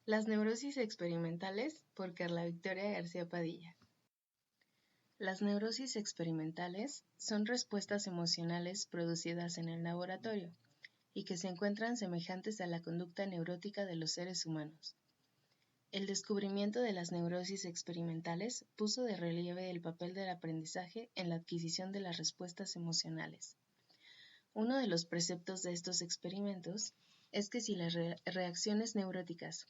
Las neurosis experimentales por Carla Victoria García Padilla. Las neurosis experimentales son respuestas emocionales producidas en el laboratorio y que se encuentran semejantes a la conducta neurótica de los seres humanos. El descubrimiento de las neurosis experimentales puso de relieve el papel del aprendizaje en la adquisición de las respuestas emocionales. Uno de los preceptos de estos experimentos es que si las reacciones neuróticas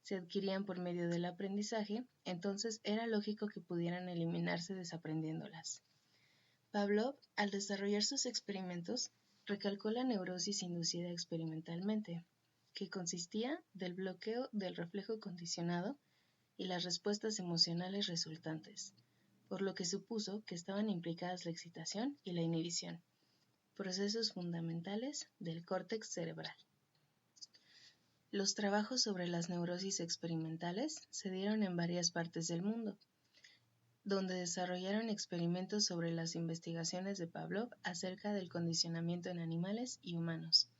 se adquirían por medio del aprendizaje, entonces era lógico que pudieran eliminarse desaprendiéndolas. Pavlov, al desarrollar sus experimentos, recalcó la neurosis inducida experimentalmente, que consistía del bloqueo del reflejo condicionado y las respuestas emocionales resultantes, por lo que supuso que estaban implicadas la excitación y la inhibición, procesos fundamentales del córtex cerebral. Los trabajos sobre las neurosis experimentales se dieron en varias partes del mundo, donde desarrollaron experimentos sobre las investigaciones de Pavlov acerca del condicionamiento en animales y humanos.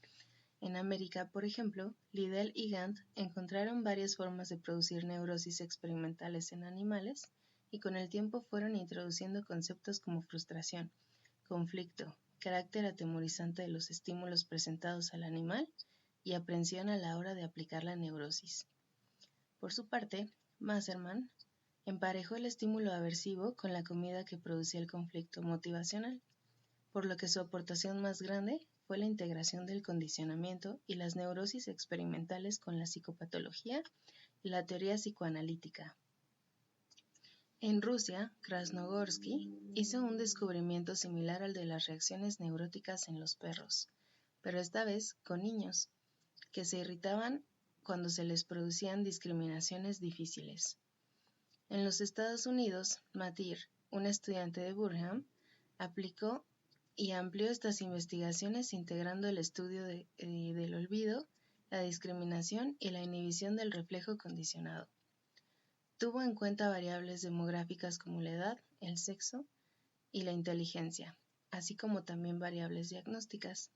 En América, por ejemplo, Liddell y Gant encontraron varias formas de producir neurosis experimentales en animales y con el tiempo fueron introduciendo conceptos como frustración, conflicto, carácter atemorizante de los estímulos presentados al animal y aprensión a la hora de aplicar la neurosis. Por su parte, Maserman emparejó el estímulo aversivo con la comida que producía el conflicto motivacional, por lo que su aportación más grande fue la integración del condicionamiento y las neurosis experimentales con la psicopatología y la teoría psicoanalítica. En Rusia, Krasnogorsky hizo un descubrimiento similar al de las reacciones neuróticas en los perros, pero esta vez con niños, que se irritaban cuando se les producían discriminaciones difíciles. En los Estados Unidos, Matir, un estudiante de Burham, aplicó y amplió estas investigaciones integrando el estudio del olvido, la discriminación y la inhibición del reflejo condicionado. Tuvo en cuenta variables demográficas como la edad, el sexo y la inteligencia, así como también variables diagnósticas.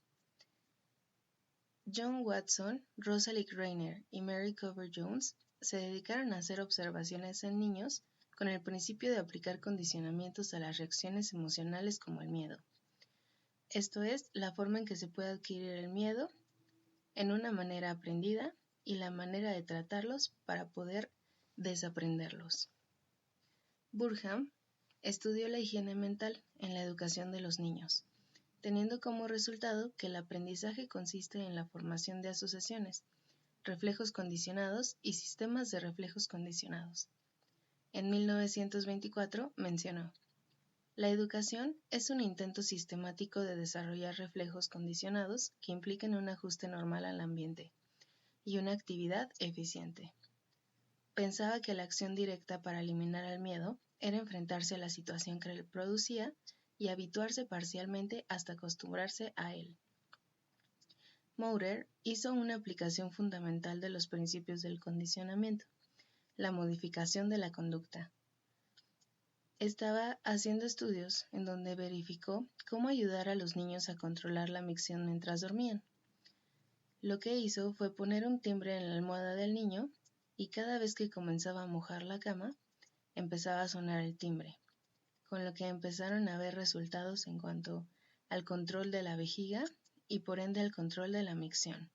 John Watson, Rosalind Reiner y Mary Cover Jones se dedicaron a hacer observaciones en niños con el principio de aplicar condicionamientos a las reacciones emocionales como el miedo. Esto es, la forma en que se puede adquirir el miedo en una manera aprendida y la manera de tratarlos para poder desaprenderlos. Burham estudió la higiene mental en la educación de los niños, teniendo como resultado que el aprendizaje consiste en la formación de asociaciones, reflejos condicionados y sistemas de reflejos condicionados. En 1924 mencionó: la educación es un intento sistemático de desarrollar reflejos condicionados que impliquen un ajuste normal al ambiente y una actividad eficiente. Pensaba que la acción directa para eliminar el miedo era enfrentarse a la situación que él producía y habituarse parcialmente hasta acostumbrarse a él. Maurer hizo una aplicación fundamental de los principios del condicionamiento, la modificación de la conducta. Estaba haciendo estudios en donde verificó cómo ayudar a los niños a controlar la micción mientras dormían. Lo que hizo fue poner un timbre en la almohada del niño y cada vez que comenzaba a mojar la cama, empezaba a sonar el timbre, con lo que empezaron a haber resultados en cuanto al control de la vejiga y por ende al control de la micción.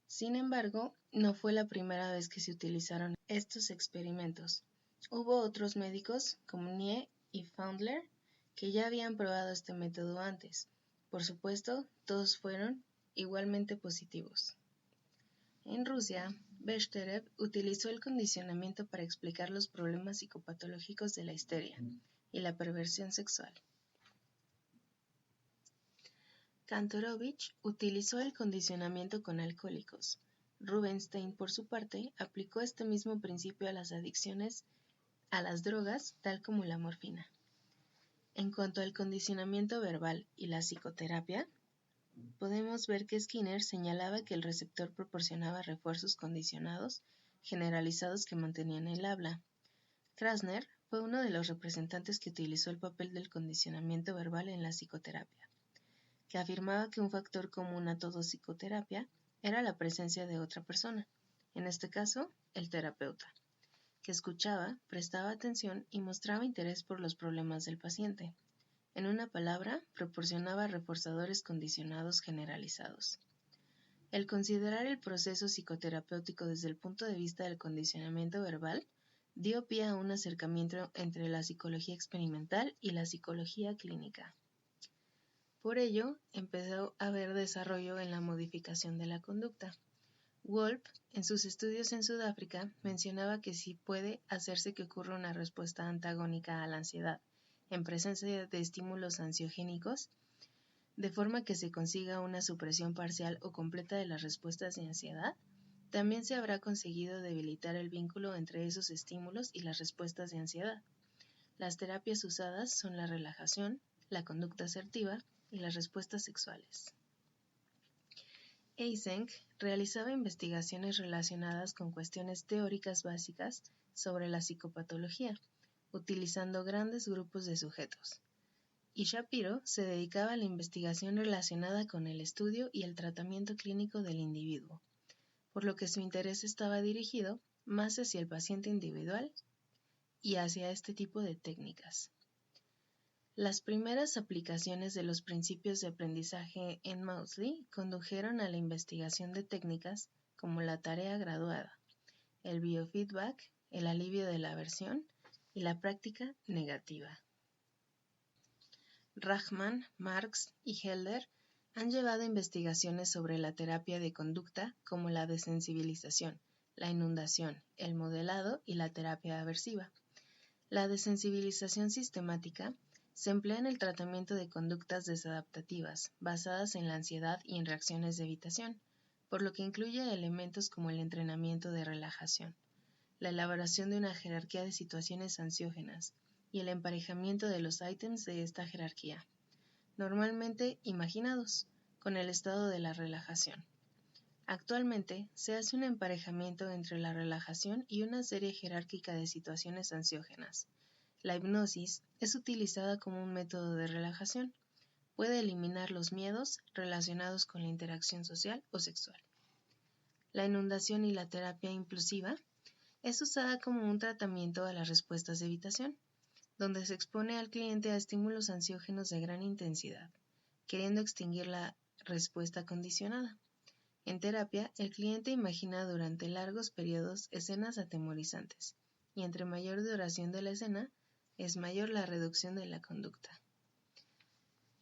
Sin embargo, no fue la primera vez que se utilizaron estos experimentos. Hubo otros médicos, como Nie y Faundler, que ya habían probado este método antes. Por supuesto, todos fueron igualmente positivos. En Rusia, Bechterev utilizó el condicionamiento para explicar los problemas psicopatológicos de la histeria y la perversión sexual. Kantorovich utilizó el condicionamiento con alcohólicos. Rubinstein, por su parte, aplicó este mismo principio a las adicciones a las drogas, tal como la morfina. En cuanto al condicionamiento verbal y la psicoterapia, podemos ver que Skinner señalaba que el receptor proporcionaba refuerzos condicionados generalizados que mantenían el habla. Krasner fue uno de los representantes que utilizó el papel del condicionamiento verbal en la psicoterapia, que afirmaba que un factor común a toda psicoterapia era la presencia de otra persona, en este caso, el terapeuta, que escuchaba, prestaba atención y mostraba interés por los problemas del paciente. En una palabra, proporcionaba reforzadores condicionados generalizados. El considerar el proceso psicoterapéutico desde el punto de vista del condicionamiento verbal dio pie a un acercamiento entre la psicología experimental y la psicología clínica. Por ello, empezó a haber desarrollo en la modificación de la conducta. Wolff, en sus estudios en Sudáfrica, mencionaba que sí puede hacerse que ocurra una respuesta antagónica a la ansiedad, en presencia de estímulos ansiogénicos, de forma que se consiga una supresión parcial o completa de las respuestas de ansiedad. También se habrá conseguido debilitar el vínculo entre esos estímulos y las respuestas de ansiedad. Las terapias usadas son la relajación, la conducta asertiva y las respuestas sexuales. Eysenck realizaba investigaciones relacionadas con cuestiones teóricas básicas sobre la psicopatología, utilizando grandes grupos de sujetos. Y Shapiro se dedicaba a la investigación relacionada con el estudio y el tratamiento clínico del individuo, por lo que su interés estaba dirigido más hacia el paciente individual y hacia este tipo de técnicas. Las primeras aplicaciones de los principios de aprendizaje en Maudsley condujeron a la investigación de técnicas como la tarea graduada, el biofeedback, el alivio de la aversión y la práctica negativa. Rahman, Marx y Helder han llevado investigaciones sobre la terapia de conducta como la desensibilización, la inundación, el modelado y la terapia aversiva. La desensibilización sistemática se emplea en el tratamiento de conductas desadaptativas, basadas en la ansiedad y en reacciones de evitación, por lo que incluye elementos como el entrenamiento de relajación, la elaboración de una jerarquía de situaciones ansiógenas y el emparejamiento de los ítems de esta jerarquía, normalmente imaginados, con el estado de la relajación. Actualmente se hace un emparejamiento entre la relajación y una serie jerárquica de situaciones ansiógenas. La hipnosis es utilizada como un método de relajación. Puede eliminar los miedos relacionados con la interacción social o sexual. La inundación y la terapia impulsiva es usada como un tratamiento a las respuestas de evitación, donde se expone al cliente a estímulos ansiógenos de gran intensidad, queriendo extinguir la respuesta condicionada. En terapia, el cliente imagina durante largos periodos escenas atemorizantes, y entre mayor duración de la escena, es mayor la reducción de la conducta.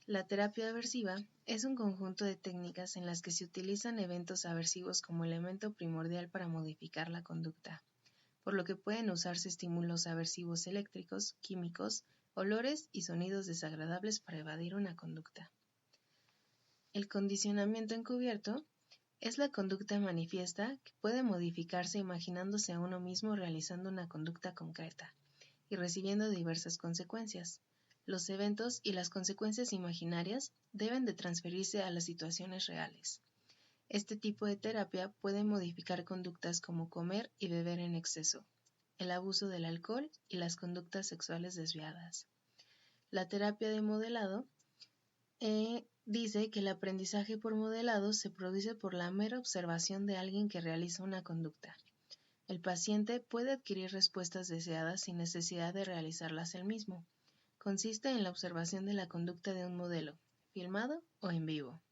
La terapia aversiva es un conjunto de técnicas en las que se utilizan eventos aversivos como elemento primordial para modificar la conducta, por lo que pueden usarse estímulos aversivos eléctricos, químicos, olores y sonidos desagradables para evadir una conducta. El condicionamiento encubierto es la conducta manifiesta que puede modificarse imaginándose a uno mismo realizando una conducta concreta y recibiendo diversas consecuencias. Los eventos y las consecuencias imaginarias deben de transferirse a las situaciones reales. Este tipo de terapia puede modificar conductas como comer y beber en exceso, el abuso del alcohol y las conductas sexuales desviadas. La terapia de modelado dice que el aprendizaje por modelado se produce por la mera observación de alguien que realiza una conducta. El paciente puede adquirir respuestas deseadas sin necesidad de realizarlas él mismo. Consiste en la observación de la conducta de un modelo, filmado o en vivo.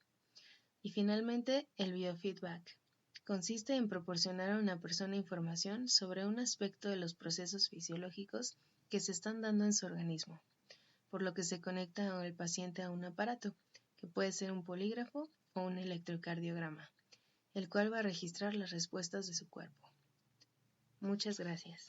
Y finalmente, el biofeedback. Consiste en proporcionar a una persona información sobre un aspecto de los procesos fisiológicos que se están dando en su organismo, por lo que se conecta al paciente a un aparato, que puede ser un polígrafo o un electrocardiograma, el cual va a registrar las respuestas de su cuerpo. Muchas gracias.